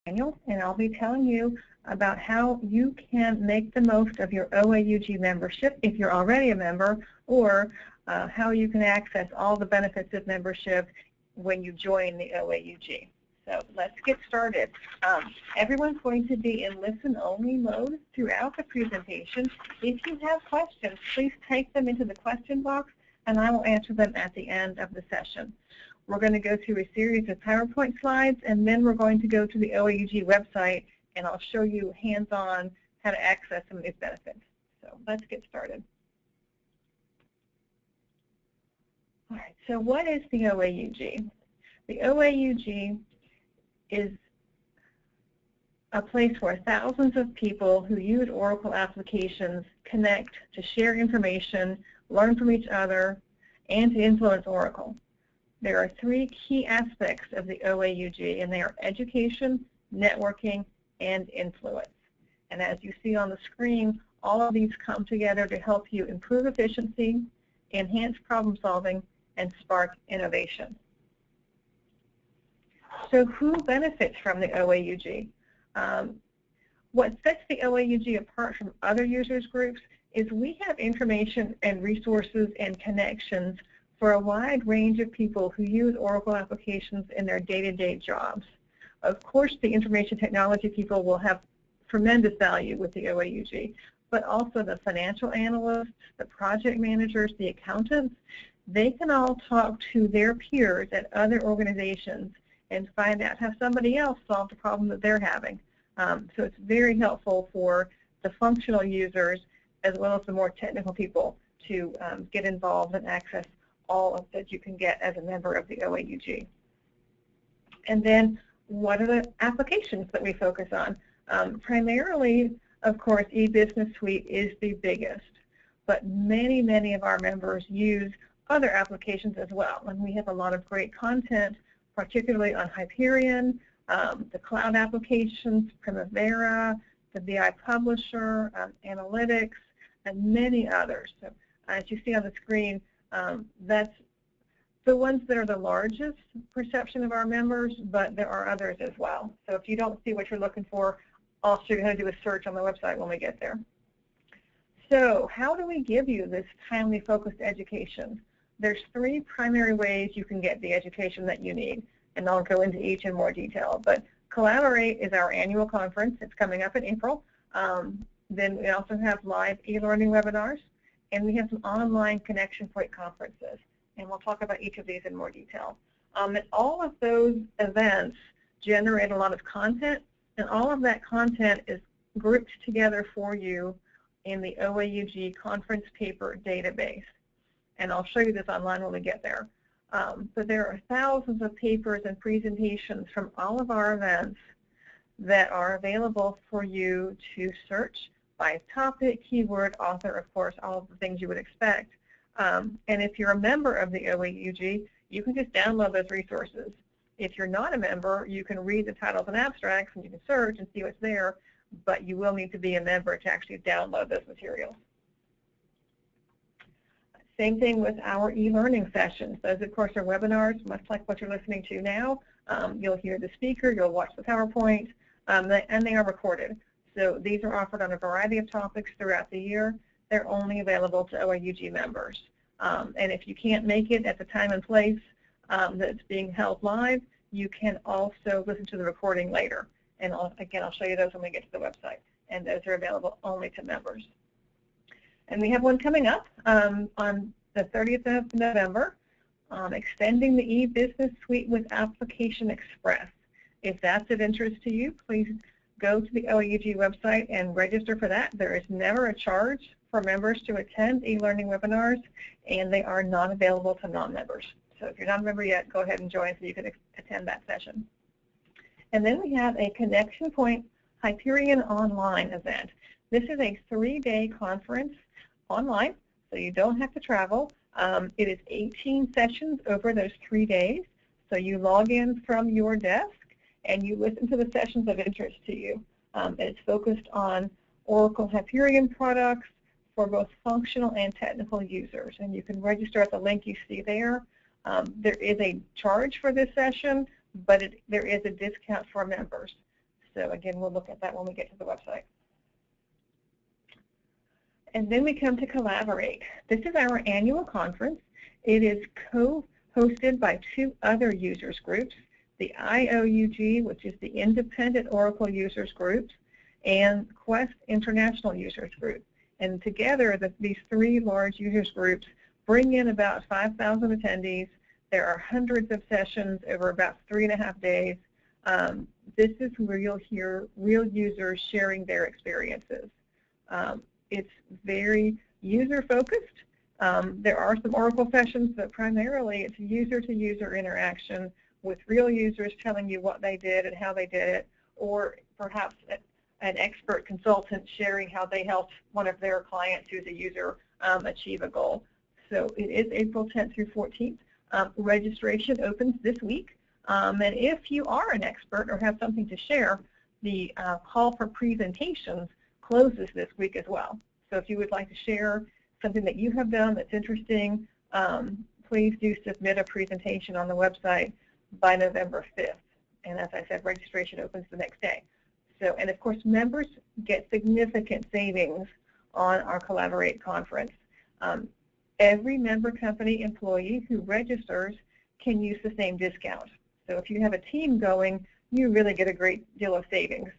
Daniel, and I'll be telling you about how you can make the most of your OAUG membership if you're already a member, or how you can access all the benefits of membership when you join the OAUG. So let's get started. Everyone's going to be in listen-only mode throughout the presentation. If you have questions, please type them into the question box, and I will answer them at the end of the session. We're going to go through a series of PowerPoint slides, and then we're going to go to the OAUG website, and I'll show you hands-on how to access some of these benefits. So let's get started. All right, so what is the OAUG? The OAUG is a place where thousands of people who use Oracle applications connect to share information, learn from each other, and to influence Oracle. There are three key aspects of the OAUG, and they are education, networking, and influence. And as you see on the screen, all of these come together to help you improve efficiency, enhance problem solving, and spark innovation. So who benefits from the OAUG? What sets the OAUG apart from other users groups is we have information and resources and connections for a wide range of people who use Oracle applications in their day-to-day jobs. Of course, the information technology people will have tremendous value with the OAUG, but also the financial analysts, the project managers, the accountants, they can all talk to their peers at other organizations and find out how somebody else solved a problem that they're having. So it's very helpful for the functional users as well as the more technical people to get involved and access all of that you can get as a member of the OAUG. And then what are the applications that we focus on? Primarily, of course, e-business suite is the biggest, but many, many of our members use other applications as well. And we have a lot of great content, particularly on Hyperion, the cloud applications, Primavera, the BI Publisher, Analytics, and many others. So as you see on the screen, that's the ones that are the largest perception of our members, but there are others as well. So if you don't see what you're looking for, I'll show you how to do a search on the website when we get there. So how do we give you this timely focused education? There's three primary ways you can get the education that you need, and I'll go into each in more detail. But Collaborate is our annual conference. It's coming up in April. Then we also have live e-learning webinars, and we have some online connection point conferences, and we'll talk about each of these in more detail. And all of those events generate a lot of content, and all of that content is grouped together for you in the OAUG conference paper database. And I'll show you this online when we get there. But there are thousands of papers and presentations from all of our events that are available for you to search by topic, keyword, author, of course, all of the things you would expect. And if you're a member of the OAUG, you can just download those resources. If you're not a member, you can read the titles and abstracts, and you can search and see what's there, but you will need to be a member to actually download those materials. Same thing with our e-learning sessions. Those, of course, are webinars, much like what you're listening to now. You'll hear the speaker, you'll watch the PowerPoint, and they are recorded. So these are offered on a variety of topics throughout the year. They're only available to OAUG members. And if you can't make it at the time and place that's being held live, you can also listen to the recording later. And again, I'll show you those when we get to the website. And those are available only to members. And we have one coming up on the 30th of November, extending the e-business suite with Application Express. If that's of interest to you, please go to the OAUG website and register for that. There is never a charge for members to attend e-learning webinars, and they are not available to non-members. So if you're not a member yet, go ahead and join so you can attend that session. And then we have a Connection Point Hyperion Online event. This is a 3-day conference online, so you don't have to travel. It is 18 sessions over those 3 days. So you log in from your desk and you listen to the sessions of interest to you. It's focused on Oracle Hyperion products for both functional and technical users. And you can register at the link you see there. There is a charge for this session, but there is a discount for members. So again, we'll look at that when we get to the website. And then we come to Collaborate. This is our annual conference. It is co-hosted by 2 other users groups, the OAUG, which is the Independent Oracle Users Group, and Quest International Users Group. And together, these 3 large users groups bring in about 5,000 attendees. There are hundreds of sessions over about 3.5 days. This is where you'll hear real users sharing their experiences. It's very user-focused. There are some Oracle sessions, but primarily it's user-to-user interaction with real users telling you what they did and how they did it, or perhaps an expert consultant sharing how they helped one of their clients who's a user achieve a goal. So it is April 10th through 14th. Registration opens this week. And if you are an expert or have something to share, the call for presentations closes this week as well. So if you would like to share something that you have done that's interesting, please do submit a presentation on the website by November 5th. And as I said, registration opens the next day. So, and of course, members get significant savings on our Collaborate conference. Every member company employee who registers can use the same discount. So if you have a team going, you really get a great deal of savings.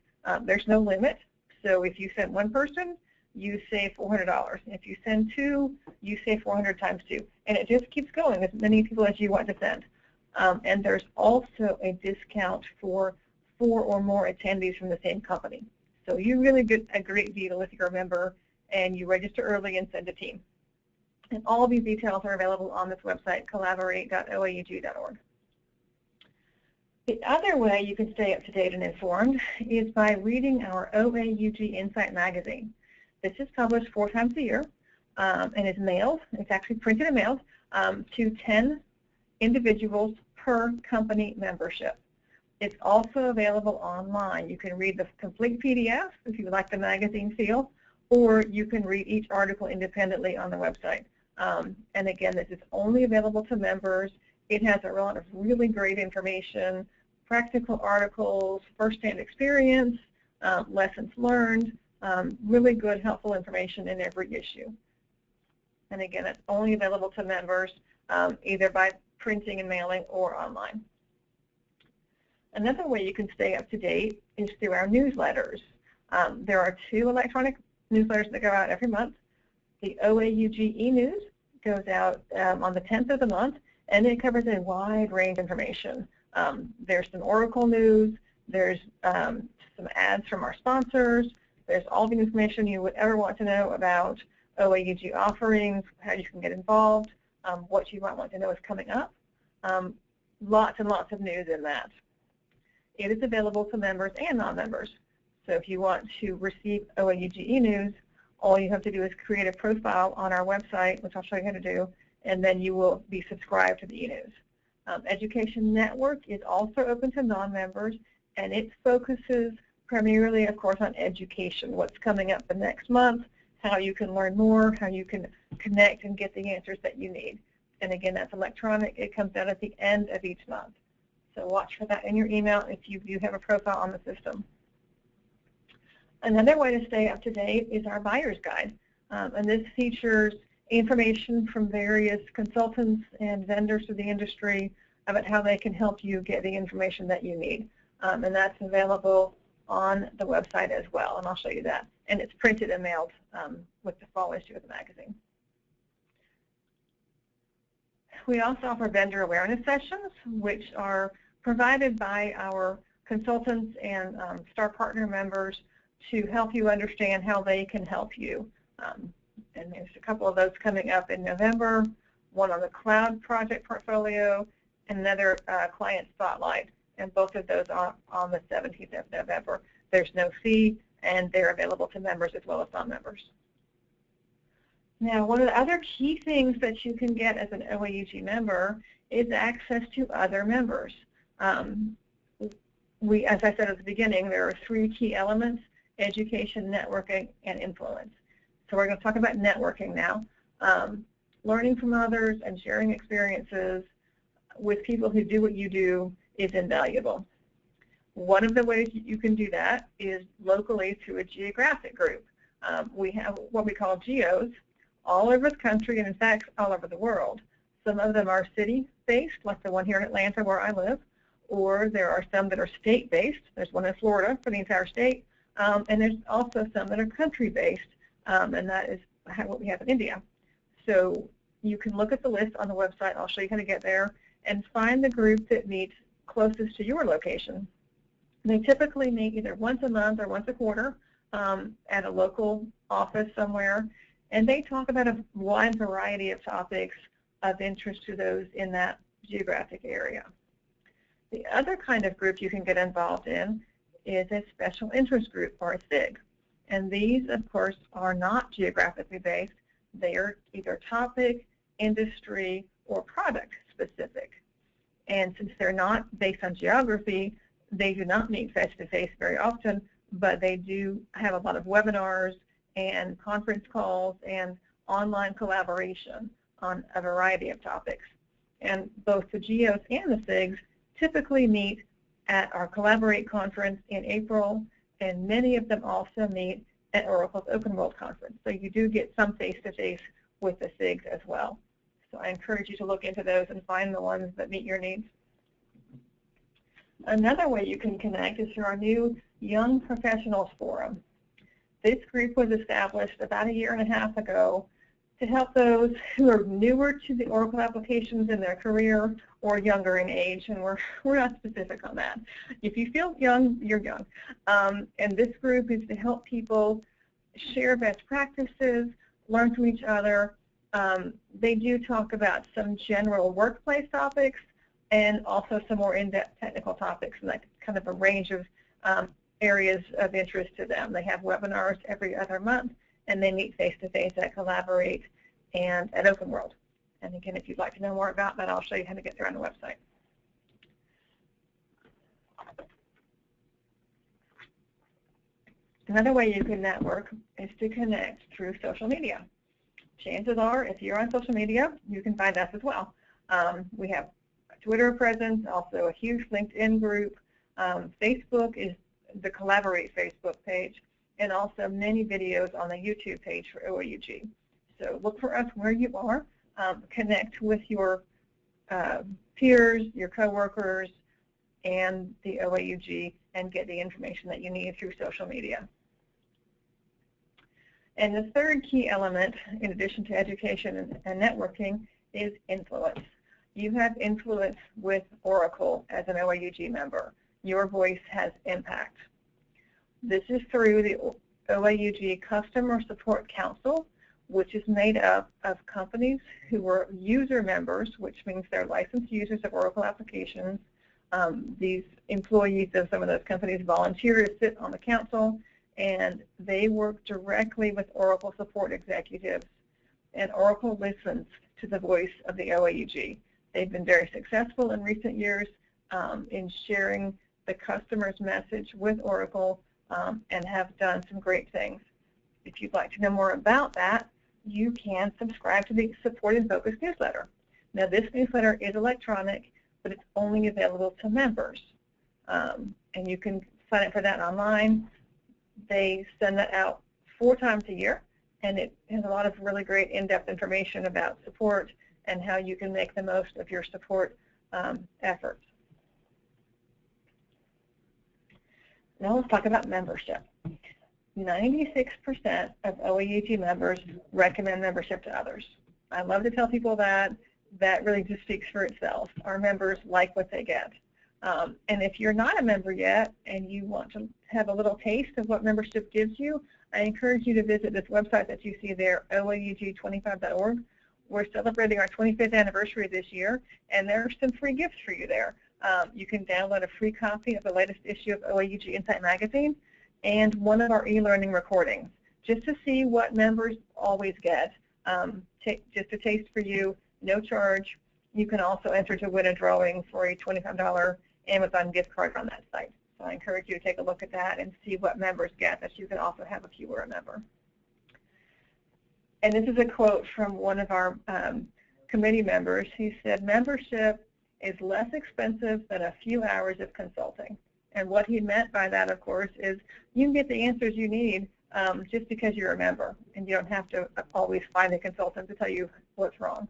There's no limit. So if you send 1 person, you save $400. If you send 2, you save 400 times 2. And it just keeps going, as many people as you want to send. And there's also a discount for 4 or more attendees from the same company. So you really get a great deal if you're a member and you register early and send a team. And all these details are available on this website, collaborate.oaug.org. The other way you can stay up to date and informed is by reading our OAUG Insight magazine. This is published 4 times a year and is mailed. It's actually printed and mailed to 10 individuals per company membership. It's also available online. You can read the complete PDF if you like the magazine feel, or you can read each article independently on the website. And again, this is only available to members. It has a lot of really great information, practical articles, first-hand experience, lessons learned, really good, helpful information in every issue. And again, it's only available to members either by printing and mailing or online. Another way you can stay up to date is through our newsletters. There are 2 electronic newsletters that go out every month. The OAUG e-news goes out on the 10th of the month, and it covers a wide range of information. There's some Oracle news, there's some ads from our sponsors, there's all the information you would ever want to know about OAUG offerings, how you can get involved, what you might want to know is coming up. Lots and lots of news in that. It is available to members and non-members. So if you want to receive OAUG e-news, all you have to do is create a profile on our website, which I'll show you how to do, and then you will be subscribed to the e-news. Education Network is also open to non-members, and it focuses primarily, of course, on education, what's coming up the next month, how you can learn more, how you can connect and get the answers that you need. And again, that's electronic. It comes out at the end of each month. So watch for that in your email if you do have a profile on the system. Another way to stay up to date is our buyer's guide. And this features information from various consultants and vendors of the industry about how they can help you get the information that you need. And that's available on the website as well, and I'll show you that. And it's printed and mailed with the fall issue of the magazine. We also offer vendor awareness sessions, which are provided by our consultants and STAR partner members to help you understand how they can help you. And there's a couple of those coming up in November, one on the cloud project portfolio, and another client spotlight, and both of those are on the 17th of November. There's no fee, and they're available to members as well as non-members. Now, one of the other key things that you can get as an OAUG member is access to other members. As I said at the beginning, there are 3 key elements: education, networking, and influence. So we're going to talk about networking now. Learning from others and sharing experiences with people who do what you do is invaluable. One of the ways you can do that is locally through a geographic group. We have what we call geos all over the country, and in fact all over the world. Some of them are city-based, like the one here in Atlanta where I live, or there are some that are state-based. There's one in Florida for the entire state, and there's also some that are country-based, and that is what we have in India. So you can look at the list on the website. I'll show you how to get there, and find the group that meets closest to your location. They typically meet either once a month or once a quarter at a local office somewhere, and they talk about a wide variety of topics of interest to those in that geographic area. The other kind of group you can get involved in is a special interest group, or a SIG. And these, of course, are not geographically based. They are either topic, industry, or product specific. And since they're not based on geography, they do not meet face-to-face very often, but they do have a lot of webinars and conference calls and online collaboration on a variety of topics. And both the GEOs and the SIGs typically meet at our Collaborate conference in April, and many of them also meet at Oracle's Open World conference. So you do get some face-to-face with the SIGs as well. So I encourage you to look into those and find the ones that meet your needs. Another way you can connect is through our new Young Professionals Forum. This group was established about 1.5 years ago to help those who are newer to the Oracle applications in their career or younger in age, and we're not specific on that. If you feel young, you're young. And this group is to help people share best practices, learn from each other. They do talk about some general workplace topics and also some more in-depth technical topics, and that's kind of a range of areas of interest to them. They have webinars every other month, and they meet face-to-face at Collaborate and at Open World. And again, if you'd like to know more about that, I'll show you how to get there on the website. Another way you can network is to connect through social media. Chances are, if you're on social media, you can find us as well. We have a Twitter presence, also a huge LinkedIn group. Facebook is the Collaborate Facebook page, and also many videos on the YouTube page for OAUG. So look for us where you are. Connect with your peers, your coworkers, and the OAUG, and get the information that you need through social media. And the third key element, in addition to education and networking, is influence. You have influence with Oracle as an OAUG member. Your voice has impact. This is through the OAUG Customer Support Council, which is made up of companies who are user members, which means they're licensed users of Oracle applications. These employees of some of those companies volunteer to sit on the council, and they work directly with Oracle support executives, and Oracle listens to the voice of the OAUG. They've been very successful in recent years in sharing the customer's message with Oracle and have done some great things. If you'd like to know more about that, you can subscribe to the Support and Focus newsletter. Now, this newsletter is electronic, but it's only available to members. And you can sign up for that online. They send that out 4 times a year, and it has a lot of really great in-depth information about support and how you can make the most of your support efforts. Now let's talk about membership. 96% of OAUG members recommend membership to others. I love to tell people that. That really just speaks for itself. Our members like what they get. And if you're not a member yet and you want to have a little taste of what membership gives you, I encourage you to visit this website that you see there, OAUG25.org. We're celebrating our 25th anniversary this year, and there are some free gifts for you there. You can download a free copy of the latest issue of OAUG Insight Magazine and one of our e-learning recordings, just to see what members always get. Just a taste for you, no charge. You can also enter to win a drawing for a $25 Amazon gift card on that site. So I encourage you to take a look at that and see what members get that you can also have if you were a member. And this is a quote from one of our committee members. He said, "Membership is less expensive than a few hours of consulting." And what he meant by that, of course, is you can get the answers you need just because you're a member, and you don't have to always find a consultant to tell you what's wrong.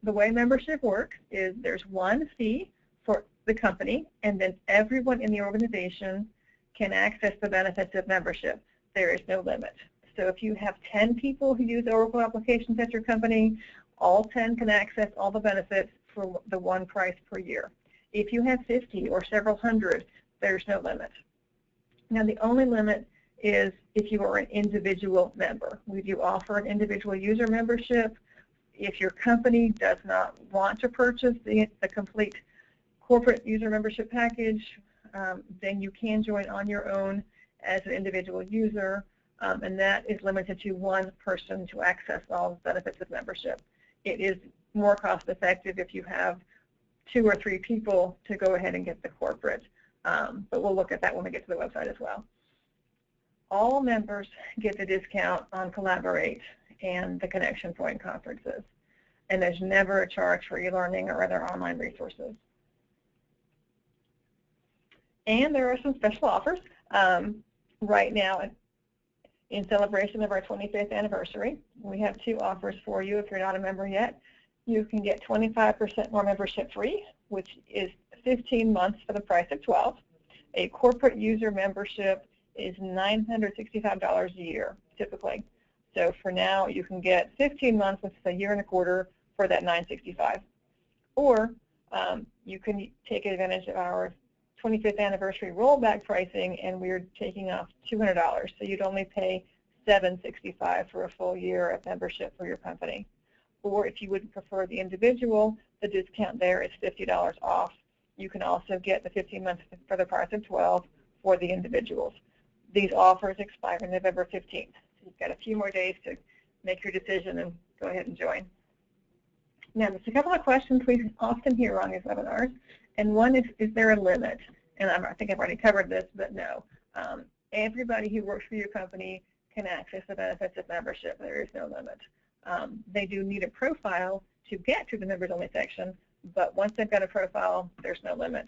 The way membership works is there's one fee for the company, and then everyone in the organization can access the benefits of membership. There is no limit. So if you have 10 people who use Oracle applications at your company, all 10 can access all the benefits for the one price per year. If you have 50 or several hundred, there's no limit. Now, the only limit is if you are an individual member. We do offer an individual user membership. If your company does not want to purchase the complete corporate user membership package, then you can join on your own as an individual user, and that is limited to one person to access all the benefits of membership. It is more cost effective if you have 2 or 3 people to go ahead and get the corporate, but we'll look at that when we get to the website as well. All members get the discount on Collaborate and the Connection Point conferences, and there's never a charge for e-learning or other online resources. And there are some special offers right now in celebration of our 25th anniversary. We have 2 offers for you if you're not a member yet. You can get 25% more membership free, which is 15 months for the price of 12. A corporate user membership is $965 a year, typically. So for now, you can get 15 months, which is a year and a quarter, for that $965. Or you can take advantage of our 25th anniversary rollback pricing, and we're taking off $200. So you'd only pay $765 for a full year of membership for your company. Or if you would prefer the individual, the discount there is $50 off. You can also get the 15 months for the price of 12 for the individuals. These offers expire November 15th. So you've got a few more days to make your decision and go ahead and join. Now, there's a couple of questions we often hear on these webinars, and one is there a limit? And I think I've already covered this, but no. Everybody who works for your company can access the benefits of membership. There is no limit. They do need a profile to get to the members-only section, but once they've got a profile, there's no limit,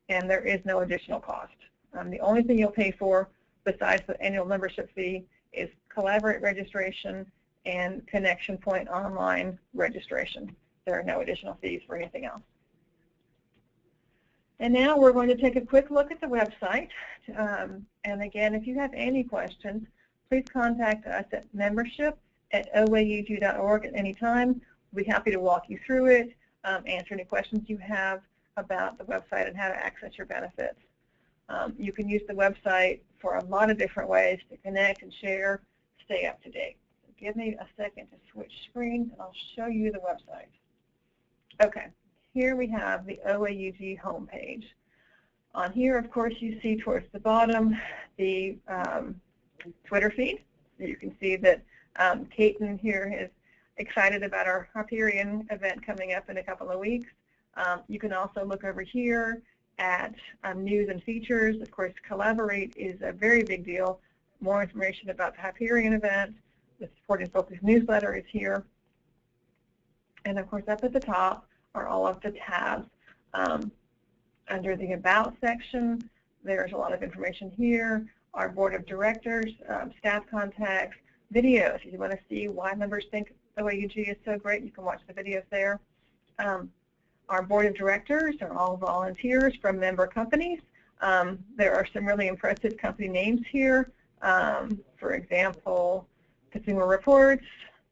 and there is no additional cost. The only thing you'll pay for besides the annual membership fee is Collaborate registration and Connection Point online registration. There are no additional fees for anything else. And now we're going to take a quick look at the website. And again, if you have any questions, please contact us at membership@oaug.org at any time. We'll be happy to walk you through it, answer any questions you have about the website and how to access your benefits. You can use the website for a lot of different ways to connect and share, stay up to date. So give me a second to switch screens, and I'll show you the website. Okay, here we have the OAUG homepage. On here, of course, you see towards the bottom the Twitter feed. So you can see that Caitlin here is excited about our Hyperion event coming up in a couple of weeks. You can also look over here at news and features. Of course, Collaborate is a very big deal. More information about the Hyperion event. The Support and Focus newsletter is here. And of course, up at the top are all of the tabs. Under the About section, there's a lot of information here. Our board of directors, staff contacts, videos. If you want to see why members think OAUG is so great, you can watch the videos there. Our board of directors are all volunteers from member companies. There are some really impressive company names here. For example, Consumer Reports,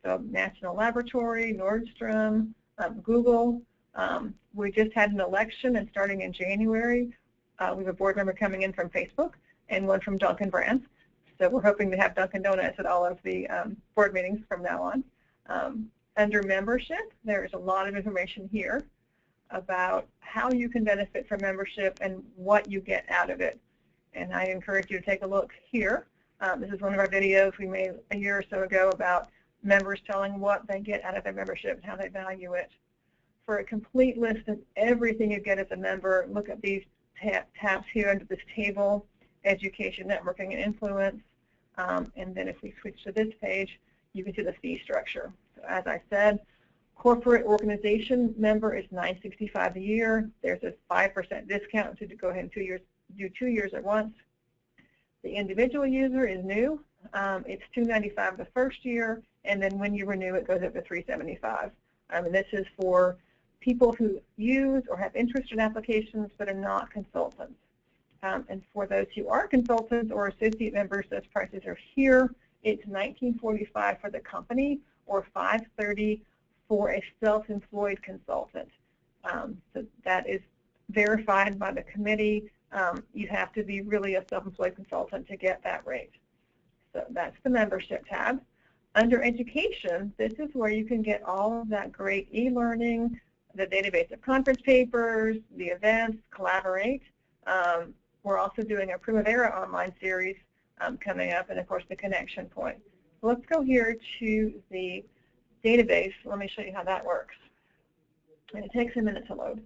the National Laboratory, Nordstrom, Google. We just had an election, and starting in January, we have a board member coming in from Facebook and one from Dunkin' Brands. So we're hoping to have Dunkin' Donuts at all of the board meetings from now on. Under membership, there's a lot of information here about how you can benefit from membership and what you get out of it. And I encourage you to take a look here. This is one of our videos we made a year or so ago about members telling what they get out of their membership and how they value it. For a complete list of everything you get as a member, look at these tabs here under this table, Education, Networking, and Influence. And then if we switch to this page, you can see the fee structure. So as I said, corporate organization member is $965 a year. There's a 5% discount to go ahead and do 2 years at once. The individual user is new. It's $295 the first year, and then when you renew, it goes up to $375. And this is for people who use or have interest in applications but are not consultants. And for those who are consultants or associate members, those prices are here. It's $1945 for the company or $530 for a self-employed consultant. So that is verified by the committee. You have to be really a self-employed consultant to get that rate. So that's the membership tab. Under education, this is where you can get all of that great e-learning, the database of conference papers, the events, Collaborate. We're also doing a Primavera online series coming up, and of course the connection point. So let's go here to the database. Let me show you how that works. And it takes a minute to load.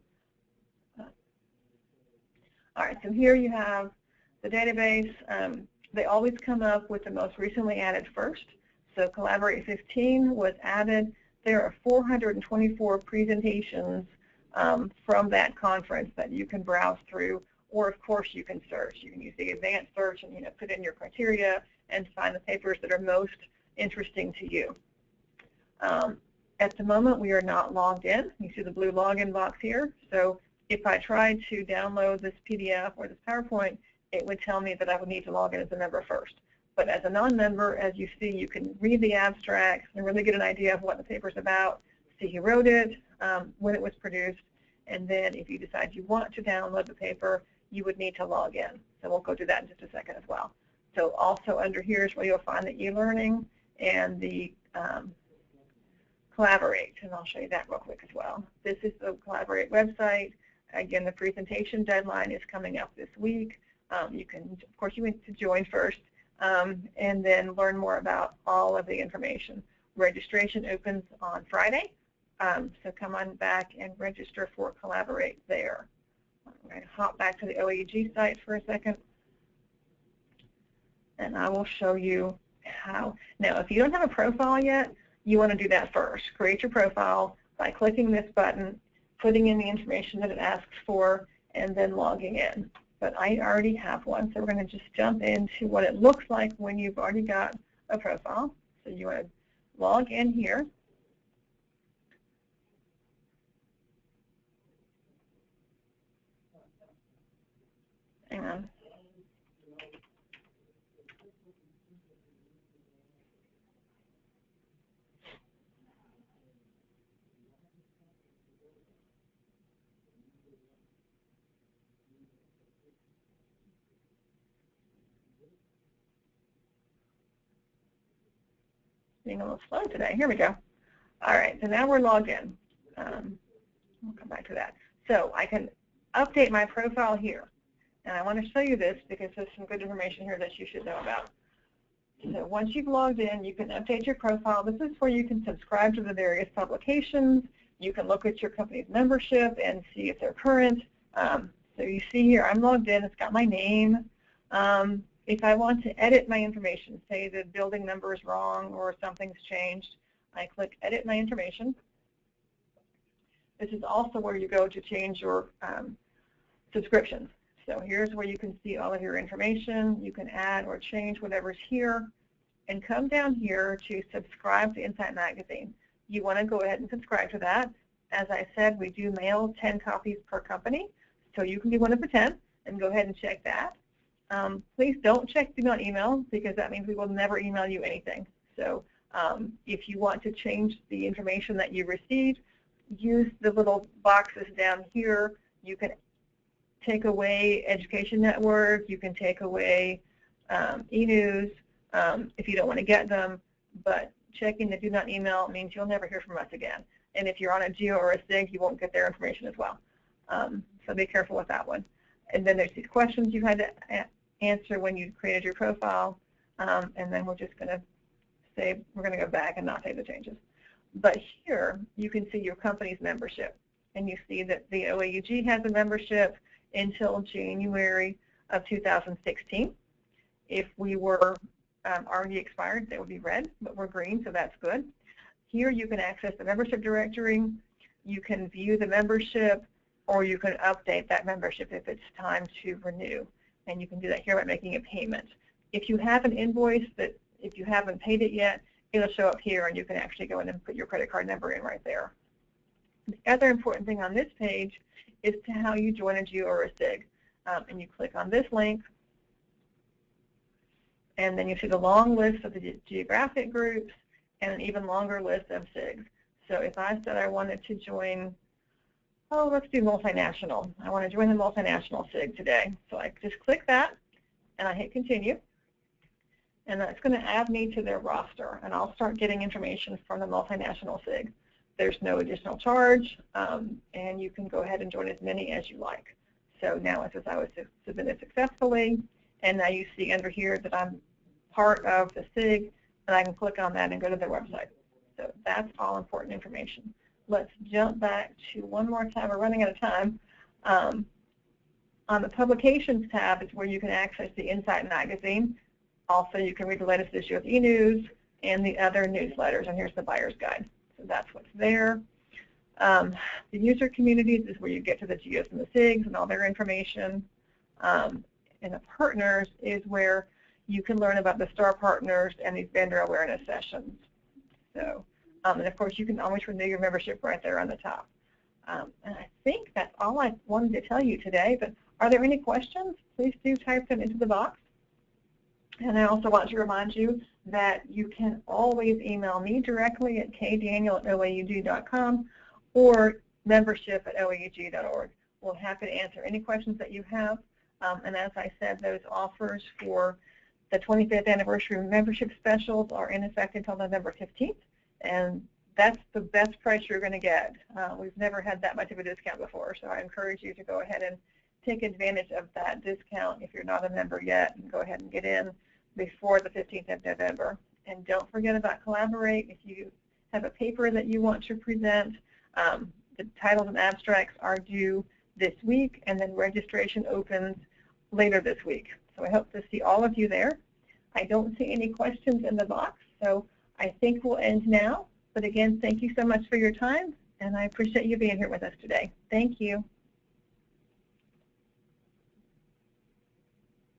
All right, so here you have the database. They always come up with the most recently added first. So Collaborate 15 was added. There are 424 presentations from that conference that you can browse through, or of course you can search. You can use the advanced search and put in your criteria and find the papers that are most interesting to you. At the moment, we are not logged in. You see the blue login box here. So if I tried to download this PDF or this PowerPoint, it would tell me that I would need to log in as a member first. But as a non-member, as you see, you can read the abstracts and really get an idea of what the paper's about, see who wrote it, when it was produced, and then if you decide you want to download the paper, you would need to log in. So we'll go do that in just a second as well. So also under here is where you'll find the e-learning and the Collaborate, and I'll show you that real quick as well. This is the Collaborate website. Again, the presentation deadline is coming up this week. You can, of course, you need to join first and then learn more about all of the information. Registration opens on Friday, so come on back and register for Collaborate there. I'm going to hop back to the OAUG site for a second, and I will show you how. Now, if you don't have a profile yet, you want to do that first. Create your profile by clicking this button, putting in the information that it asks for, and then logging in. But I already have one, so we're going to just jump into what it looks like when you've already got a profile. So you want to log in here. Hang on. Being a little slow today. Here we go. All right, so now we're logged in. We'll come back to that. So I can update my profile here. And I want to show you this because there's some good information here that you should know about. So once you've logged in, you can update your profile. This is where you can subscribe to the various publications. You can look at your company's membership and see if they're current. So you see here, I'm logged in. It's got my name. If I want to edit my information, say the building number is wrong or something's changed, I click Edit My Information. This is also where you go to change your subscriptions. So here's where you can see all of your information. You can add or change whatever's here. And come down here to subscribe to Insight Magazine. You want to go ahead and subscribe to that. As I said, we do mail 10 copies per company. So you can be one of the 10 and go ahead and check that. Please don't check Do Not Email because that means we will never email you anything. So if you want to change the information that you received, use the little boxes down here. You can take away Education Network. You can take away e-news if you don't want to get them. But checking the Do Not Email means you'll never hear from us again. And if you're on a GEO or a SIG, you won't get their information as well. So be careful with that one. And then there's these questions you had to answer when you created your profile. And then we're just going to say we're going to go back and not save the changes. But here you can see your company's membership. And you see that the OAUG has a membership until January of 2016. If we were already expired, they would be red, but we're green, so that's good. Here you can access the membership directory. You can view the membership, or you can update that membership if it's time to renew. And you can do that here by making a payment. If you have an invoice that if you haven't paid it yet, it'll show up here and you can actually go in and put your credit card number in right there. The other important thing on this page is to how you join a GEO or a SIG. And you click on this link, and then you see the long list of the geographic groups and an even longer list of SIGs. So if I said I wanted to join, oh, let's do multinational. I want to join the multinational SIG today. So I just click that, and I hit continue. And that's going to add me to their roster, and I'll start getting information from the multinational SIG. There's no additional charge, and you can go ahead and join as many as you like. So now it says I was submitted successfully, and now you see under here that I'm part of the SIG, and I can click on that and go to their website. So that's all important information. Let's jump back to one more tab. We're running out of time. On the Publications tab is where you can access the Insight magazine. Also, you can read the latest issue of e-news and the other newsletters, and here's the buyer's guide. So that's what's there. The user communities is where you get to the GEOs and the SIGs and all their information. And the partners is where you can learn about the STAR partners and these vendor awareness sessions. So, and of course, you can always renew your membership right there on the top. And I think that's all I wanted to tell you today, but are there any questions? Please do type them into the box. And I also want to remind you that you can always email me directly at kdaniel@oaug.com or membership@oaug.org. We're happy to answer any questions that you have. And as I said, those offers for the 25th anniversary membership specials are in effect until November 15th. And that's the best price you're going to get. We've never had that much of a discount before, so I encourage you to go ahead and take advantage of that discount if you're not a member yet, and go ahead and get in before the 15th of November. And don't forget about Collaborate. If you have a paper that you want to present, the titles and abstracts are due this week, and then registration opens later this week. So I hope to see all of you there. I don't see any questions in the box, so I think we'll end now. But again, thank you so much for your time, and I appreciate you being here with us today. Thank you.